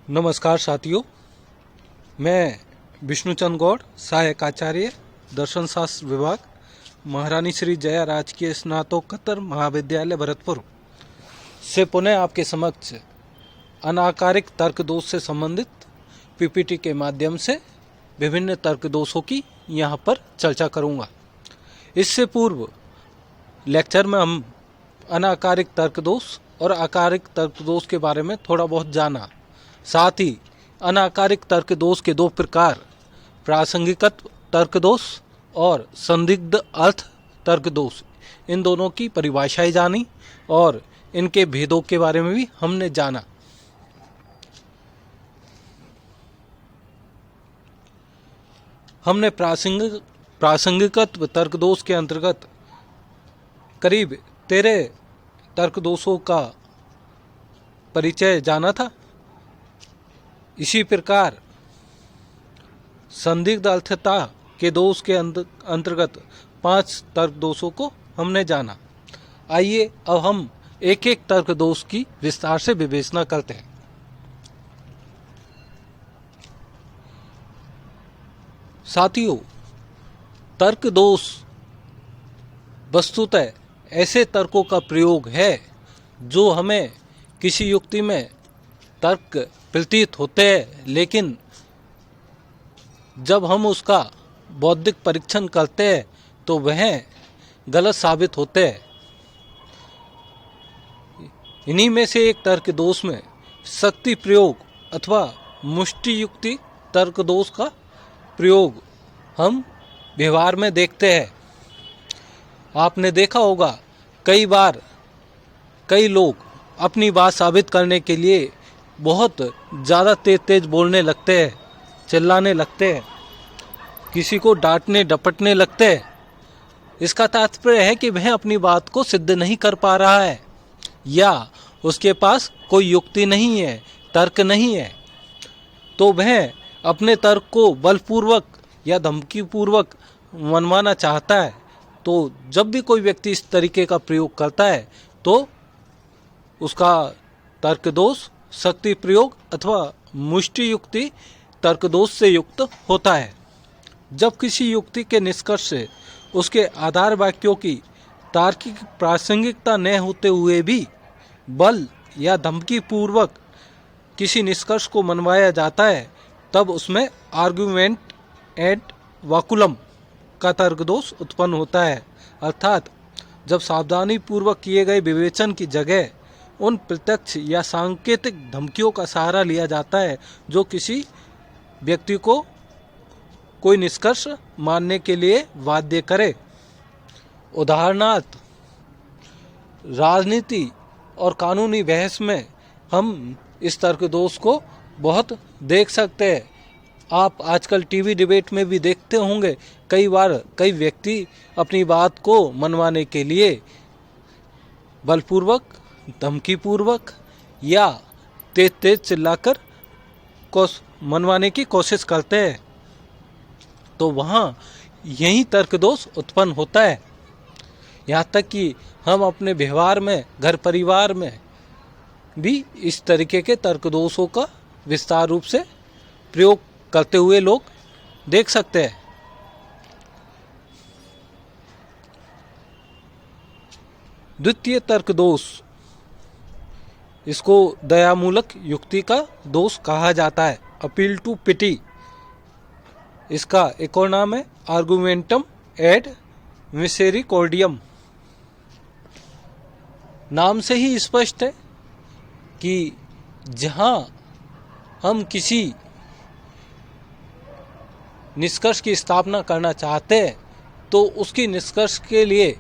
नमस्कार साथियों, मैं विष्णुचंद गौड़, सहायक आचार्य दर्शन शास्त्र विभाग, महारानी श्री जया राजकीय स्नातकोत्तर महाविद्यालय भरतपुर से पुनः आपके समक्ष अनाकारिक तर्क दोष से संबंधित पीपीटी के माध्यम से विभिन्न तर्क दोषों की यहाँ पर चर्चा करूँगा। इससे पूर्व लेक्चर में हम अनाकारिक तर्क दोष और आकारिक तर्क दोष के बारे में थोड़ा बहुत जाना। साथ ही अनाकारिक तर्क दोष के दो प्रकार, प्रासंगिकत्व तर्क दोष और संदिग्ध अर्थ तर्क दोष, इन दोनों की परिभाषाएं जानी और इनके भेदों के बारे में भी हमने जाना। हमने प्रासंगिकत्व तर्क दोष के अंतर्गत करीब 13 तर्क दोषों का परिचय जाना था। इसी प्रकार संदिग्ध अर्थता के दोष के अंतर्गत 5 तर्क दोषों को हमने जाना। आइए अब हम एक एक तर्क दोष की विस्तार से विवेचना करते हैं। साथियों, तर्क दोष वस्तुतः ऐसे तर्कों का प्रयोग है जो हमें किसी युक्ति में तर्क प्रतीत होते हैं, लेकिन जब हम उसका बौद्धिक परीक्षण करते हैं तो वह गलत साबित होते हैं। इन्हीं में से एक तर्क दोष में शक्ति प्रयोग अथवा मुष्टि युक्ति तर्क दोष का प्रयोग हम व्यवहार में देखते हैं। आपने देखा होगा कई बार कई लोग अपनी बात साबित करने के लिए बहुत ज़्यादा तेज बोलने लगते हैं, चिल्लाने लगते हैं, किसी को डांटने डपटने लगते हैं। इसका तात्पर्य है कि वह अपनी बात को सिद्ध नहीं कर पा रहा है या उसके पास कोई युक्ति नहीं है, तर्क नहीं है, तो वह अपने तर्क को बलपूर्वक या धमकीपूर्वक मनवाना चाहता है। तो जब भी कोई व्यक्ति इस तरीके का प्रयोग करता है तो उसका तर्क दोष शक्ति प्रयोग अथवा मुष्टि युक्ति तर्क दोष से युक्त होता है। जब किसी युक्ति के निष्कर्ष से उसके आधार वाक्यों की तार्किक प्रासंगिकता न होते हुए भी बल या धमकी पूर्वक किसी निष्कर्ष को मनवाया जाता है, तब उसमें आर्गुमेंट एड वाकुलम का तर्क दोष उत्पन्न होता है। अर्थात जब सावधानी पूर्वक किए गए विवेचन की जगह उन प्रत्यक्ष या सांकेतिक धमकियों का सहारा लिया जाता है जो किसी व्यक्ति को कोई निष्कर्ष मानने के लिए बाध्य करे। उदाहरणार्थ, राजनीति और कानूनी बहस में हम इस तर्क दोष को बहुत देख सकते हैं। आप आजकल टीवी डिबेट में भी देखते होंगे, कई बार कई व्यक्ति अपनी बात को मनवाने के लिए बलपूर्वक, धमकीपूर्वक या तेज चिल्लाकर मनवाने की कोशिश करते हैं। तो वहाँ यही तर्क दोष उत्पन्न होता है। यहाँ तक कि हम अपने व्यवहार में, घर परिवार में भी इस तरीके के तर्क दोषों का विस्तार रूप से प्रयोग करते हुए लोग देख सकते हैं। द्वितीय तर्क दोष, इसको दयामूलक युक्ति का दोष कहा जाता है, अपील टू पिटी। इसका एक और नाम है आर्गुमेंटम एड मिसेरिकॉर्डियम। नाम से ही स्पष्ट है कि जहां हम किसी निष्कर्ष की स्थापना करना चाहते हैं तो उसकी निष्कर्ष के लिए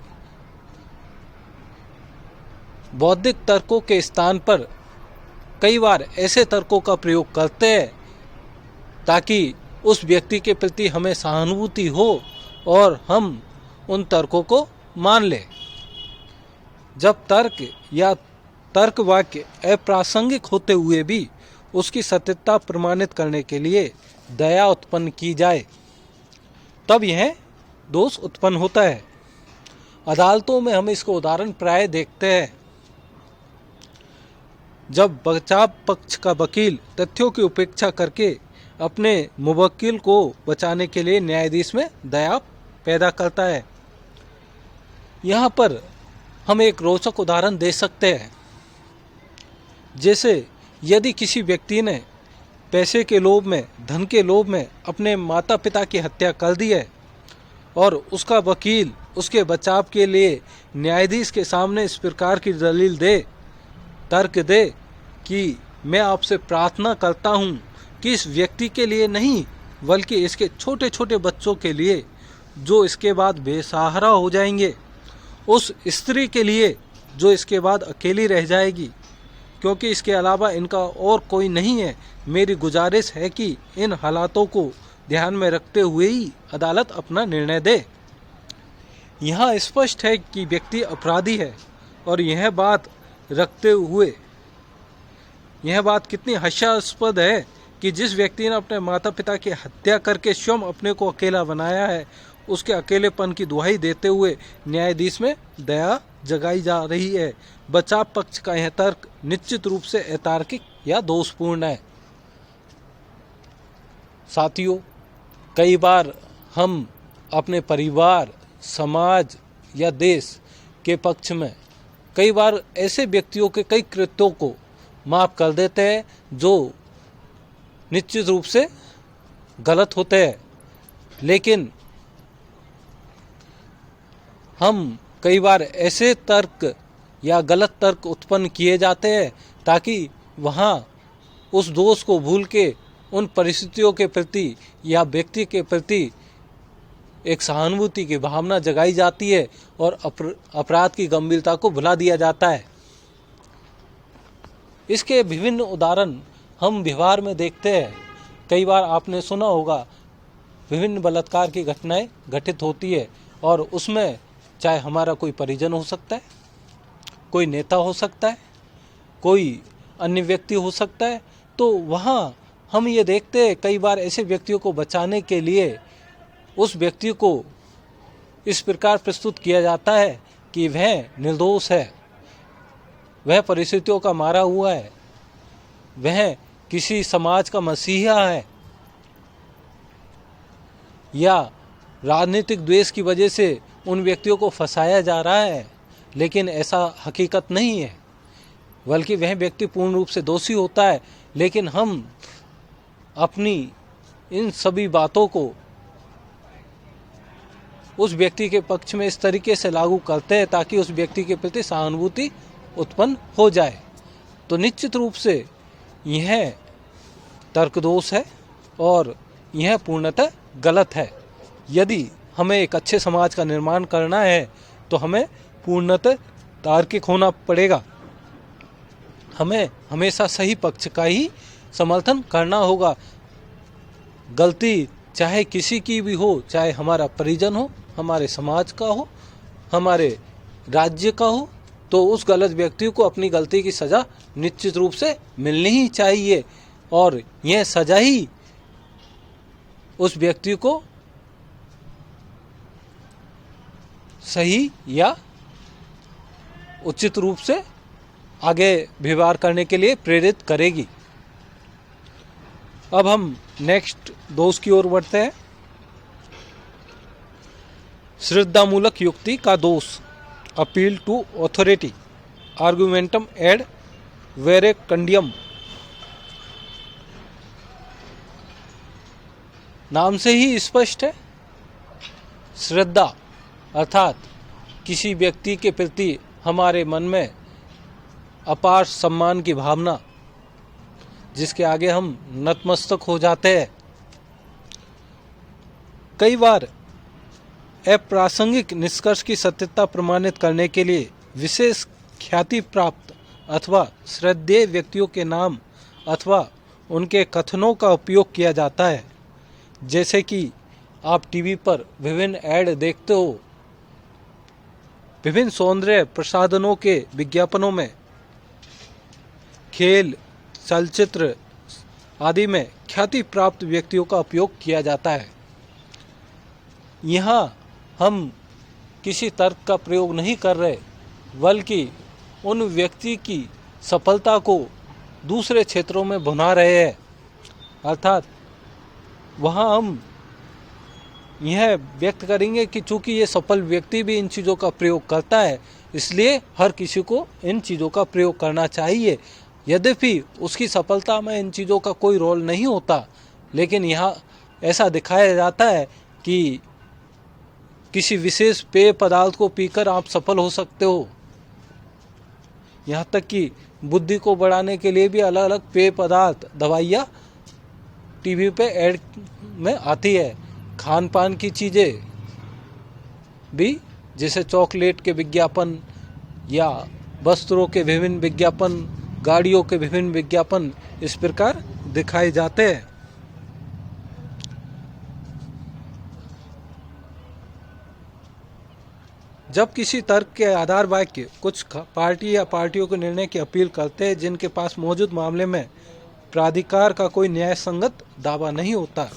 बौद्धिक तर्कों के स्थान पर कई बार ऐसे तर्कों का प्रयोग करते हैं ताकि उस व्यक्ति के प्रति हमें सहानुभूति हो और हम उन तर्कों को मान लें। जब तर्क या तर्क वाक्य अप्रासंगिक होते हुए भी उसकी सत्यता प्रमाणित करने के लिए दया उत्पन्न की जाए, तब यह दोष उत्पन्न होता है। अदालतों में हम इसको उदाहरण प्राय देखते हैं। जब बचाव पक्ष का वकील तथ्यों की उपेक्षा करके अपने मुवक्किल को बचाने के लिए न्यायाधीश में दया पैदा करता है। यहाँ पर हम एक रोचक उदाहरण दे सकते हैं। जैसे यदि किसी व्यक्ति ने पैसे के लोभ में, धन के लोभ में अपने माता पिता की हत्या कर दी है और उसका वकील उसके बचाव के लिए न्यायाधीश के सामने इस प्रकार की दलील दे, तर्क दे कि मैं आपसे प्रार्थना करता हूँ कि इस व्यक्ति के लिए नहीं बल्कि इसके छोटे छोटे बच्चों के लिए जो इसके बाद बेसहारा हो जाएंगे, उस स्त्री के लिए जो इसके बाद अकेली रह जाएगी, क्योंकि इसके अलावा इनका और कोई नहीं है, मेरी गुजारिश है कि इन हालातों को ध्यान में रखते हुए ही अदालत अपना निर्णय दे। यहाँ स्पष्ट है कि व्यक्ति अपराधी है और यह बात रखते हुए यह बात कितनी हास्यास्पद है कि जिस व्यक्ति ने अपने माता पिता की हत्या करके स्वयं अपने को अकेला बनाया है, उसके अकेलेपन की दुहाई देते हुए न्यायाधीश में दया जगाई जा रही है। बचाव पक्ष का यह तर्क निश्चित रूप से अतार्किक या दोषपूर्ण है। साथियों, कई बार हम अपने परिवार, समाज या देश के पक्ष में कई बार ऐसे व्यक्तियों के कई कृत्यों को माफ कर देते हैं जो निश्चित रूप से गलत होते हैं, लेकिन हम कई बार ऐसे तर्क या गलत तर्क उत्पन्न किए जाते हैं ताकि वहाँ उस दोष को भूल के उन परिस्थितियों के प्रति या व्यक्ति के प्रति एक सहानुभूति की भावना जगाई जाती है और अपराध की गंभीरता को भुला दिया जाता है। इसके विभिन्न उदाहरण हम व्यवहार में देखते हैं। कई बार आपने सुना होगा विभिन्न बलात्कार की घटनाएं घटित होती है और उसमें चाहे हमारा कोई परिजन हो सकता है, कोई नेता हो सकता है, कोई अन्य व्यक्ति हो सकता है, तो वहाँ हम ये देखते हैं कई बार ऐसे व्यक्तियों को बचाने के लिए उस व्यक्ति को इस प्रकार प्रस्तुत किया जाता है कि वह निर्दोष है, वह परिस्थितियों का मारा हुआ है, वह किसी समाज का मसीहा है या राजनीतिक द्वेष की वजह से उन व्यक्तियों को फंसाया जा रहा है, लेकिन ऐसा हकीकत नहीं है, बल्कि वह व्यक्ति पूर्ण रूप से दोषी होता है। लेकिन हम अपनी इन सभी बातों को उस व्यक्ति के पक्ष में इस तरीके से लागू करते हैं ताकि उस व्यक्ति के प्रति सहानुभूति उत्पन्न हो जाए। तो निश्चित रूप से यह तर्कदोष है और यह पूर्णतः गलत है। यदि हमें एक अच्छे समाज का निर्माण करना है तो हमें पूर्णतः तार्किक होना पड़ेगा। हमें हमेशा सही पक्ष का ही समर्थन करना होगा। गलती चाहे किसी की भी हो, चाहे हमारा परिजन हो, हमारे समाज का हो, हमारे राज्य का हो, तो उस गलत व्यक्ति को अपनी गलती की सज़ा निश्चित रूप से मिलनी ही चाहिए और यह सज़ा ही उस व्यक्ति को सही या उचित रूप से आगे व्यवहार करने के लिए प्रेरित करेगी। अब हम नेक्स्ट दोष की ओर बढ़ते हैं। श्रद्धामूलक युक्ति का दोष, अपील टू ऑथोरिटी, आर्गुमेंटम एड वेरेकंडियम। नाम से ही स्पष्ट है, श्रद्धा अर्थात किसी व्यक्ति के प्रति हमारे मन में अपार सम्मान की भावना, जिसके आगे हम नतमस्तक हो जाते हैं। कई बार अप्रासंगिक निष्कर्ष की सत्यता प्रमाणित करने के लिए विशेष ख्याति प्राप्त अथवा श्रद्धेय व्यक्तियों के नाम अथवा उनके कथनों का उपयोग किया जाता है। जैसे कि आप टीवी पर विभिन्न ऐड देखते हो, विभिन्न सौंदर्य प्रसाधनों के विज्ञापनों में, खेल, चलचित्र आदि में ख्याति प्राप्त व्यक्तियों का उपयोग किया जाता है। यहाँ हम किसी तर्क का प्रयोग नहीं कर रहे, बल्कि उन व्यक्ति की सफलता को दूसरे क्षेत्रों में भुना रहे हैं। अर्थात वहाँ हम यह व्यक्त करेंगे कि चूंकि ये सफल व्यक्ति भी इन चीज़ों का प्रयोग करता है, इसलिए हर किसी को इन चीज़ों का प्रयोग करना चाहिए। यद्यपि उसकी सफलता में इन चीज़ों का कोई रोल नहीं होता, लेकिन यहाँ ऐसा दिखाया जाता है कि किसी विशेष पेय पदार्थ को पीकर आप सफल हो सकते हो। यहाँ तक कि बुद्धि को बढ़ाने के लिए भी अलग अलग पेय पदार्थ, दवाइयाँ टीवी पे ऐड में आती है। खान पान की चीज़ें भी, जैसे चॉकलेट के विज्ञापन या वस्त्रों के विभिन्न विज्ञापन, गाड़ियों के विभिन्न विज्ञापन इस प्रकार दिखाए जाते हैं। जब किसी तर्क के आधार वाक्य कुछ पार्टी या पार्टियों के निर्णय की अपील करते हैं जिनके पास मौजूद मामले में प्राधिकार का कोई न्याय संगत दावा नहीं होता,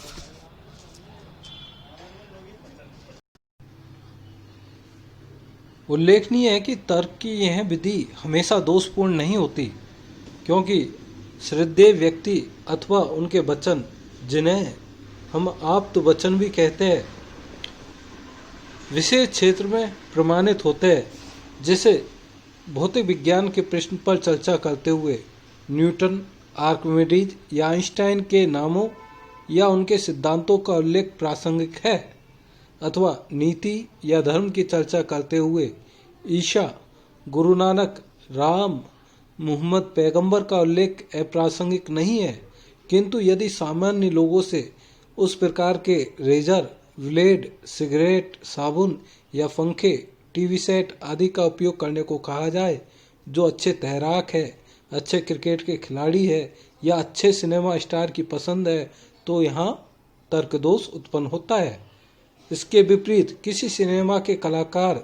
उल्लेखनीय है कि तर्क की यह विधि हमेशा दोषपूर्ण नहीं होती, क्योंकि श्रद्धेय व्यक्ति अथवा उनके वचन, जिन्हें हम आप्त वचन भी कहते हैं, विशेष क्षेत्र में प्रमाणित होते हैं। जैसे भौतिक विज्ञान के प्रश्न पर चर्चा करते हुए न्यूटन, आर्किमिडीज या आइंस्टाइन के नामों या उनके सिद्धांतों का उल्लेख प्रासंगिक है, अथवा नीति या धर्म की चर्चा करते हुए ईशा, गुरु नानक, राम, मुहम्मद पैगंबर का उल्लेख अप्रासंगिक नहीं है। किंतु यदि सामान्य लोगों से उस प्रकार के रेजर, ब्लेड, सिगरेट, साबुन या पंखे, टीवी सेट आदि का उपयोग करने को कहा जाए, जो अच्छे तैराक है, अच्छे क्रिकेट के खिलाड़ी है या अच्छे सिनेमा स्टार की पसंद है, तो यहाँ तर्क दोष उत्पन्न होता है। इसके विपरीत किसी सिनेमा के कलाकार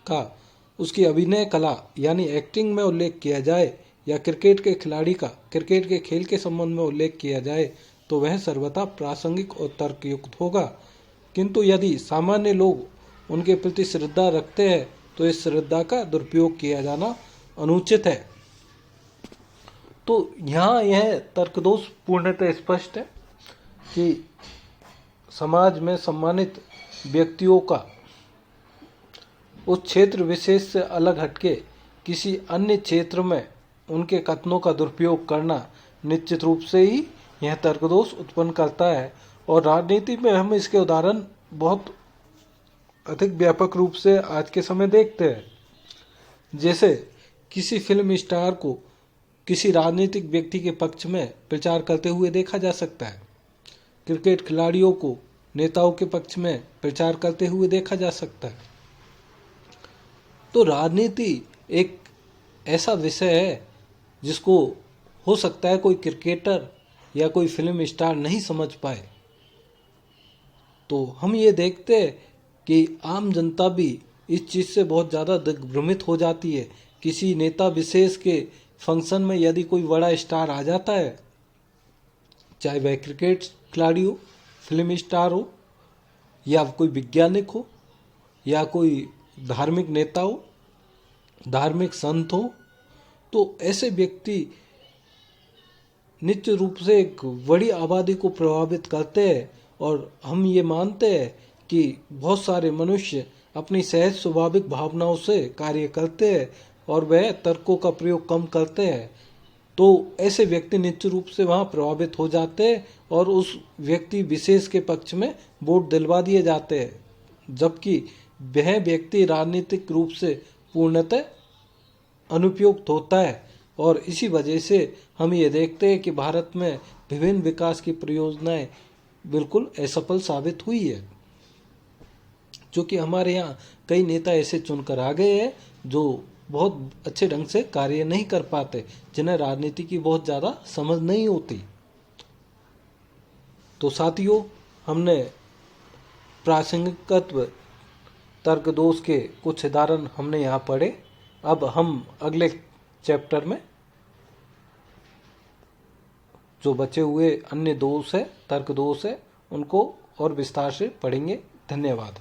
का उसकी अभिनय कला यानी एक्टिंग में उल्लेख किया जाए या क्रिकेट के खिलाड़ी का क्रिकेट के खेल के संबंध में उल्लेख किया जाए, तो वह सर्वथा प्रासंगिक और तर्कयुक्त होगा। किंतु यदि सामान्य लोग उनके प्रति श्रद्धा रखते हैं, तो इस श्रद्धा का दुरुपयोग किया जाना अनुचित है। तो यहाँ यह तर्कदोष पूर्णतः स्पष्ट है कि समाज में सम्मानित व्यक्तियों का उस क्षेत्र विशेष से अलग हटके किसी अन्य क्षेत्र में उनके कथनों का दुरुपयोग करना निश्चित रूप से ही यह तर्कदोष उत्पन्न करता है। और राजनीति में हम इसके उदाहरण बहुत अधिक व्यापक रूप से आज के समय देखते हैं। जैसे किसी फिल्म स्टार को किसी राजनीतिक व्यक्ति के पक्ष में प्रचार करते हुए देखा जा सकता है, क्रिकेट खिलाड़ियों को नेताओं के पक्ष में प्रचार करते हुए देखा जा सकता है। तो राजनीति एक ऐसा विषय है जिसको हो सकता है कोई क्रिकेटर या कोई फिल्म स्टार नहीं समझ पाए। तो हम ये देखते हैं कि आम जनता भी इस चीज़ से बहुत ज़्यादा दिग्भ्रमित हो जाती है। किसी नेता विशेष के फंक्शन में यदि कोई बड़ा स्टार आ जाता है, चाहे वह क्रिकेट खिलाड़ी हो, फिल्म स्टार हो, या कोई वैज्ञानिक हो, या कोई धार्मिक नेता हो, धार्मिक संत हो, तो ऐसे व्यक्ति निश्चित रूप से एक बड़ी आबादी को प्रभावित करते हैं। और हम ये मानते हैं कि बहुत सारे मनुष्य अपनी सहज स्वाभाविक भावनाओं से कार्य करते हैं और वह तर्कों का प्रयोग कम करते हैं। तो ऐसे व्यक्ति निश्चित रूप से वहाँ प्रभावित हो जाते हैं और उस व्यक्ति विशेष के पक्ष में वोट दिलवा दिए जाते हैं, जबकि वह व्यक्ति राजनीतिक रूप से पूर्णतः अनुपयुक्त होता है। और इसी वजह से हम ये देखते हैं कि भारत में विभिन्न विकास की परियोजनाएं बिल्कुल असफल साबित हुई है, जो कि हमारे यहाँ कई नेता ऐसे चुनकर आ गए हैं जो बहुत अच्छे ढंग से कार्य नहीं कर पाते, जिन्हें राजनीति की बहुत ज़्यादा समझ नहीं होती। तो साथियों, हमने प्रासंगिकत्व तर्कदोष के कुछ उदाहरण हमने यहाँ पढ़े। अब हम अगले चैप्टर में जो बचे हुए अन्य दोष है, तर्क दोष है, उनको और विस्तार से पढ़ेंगे। धन्यवाद।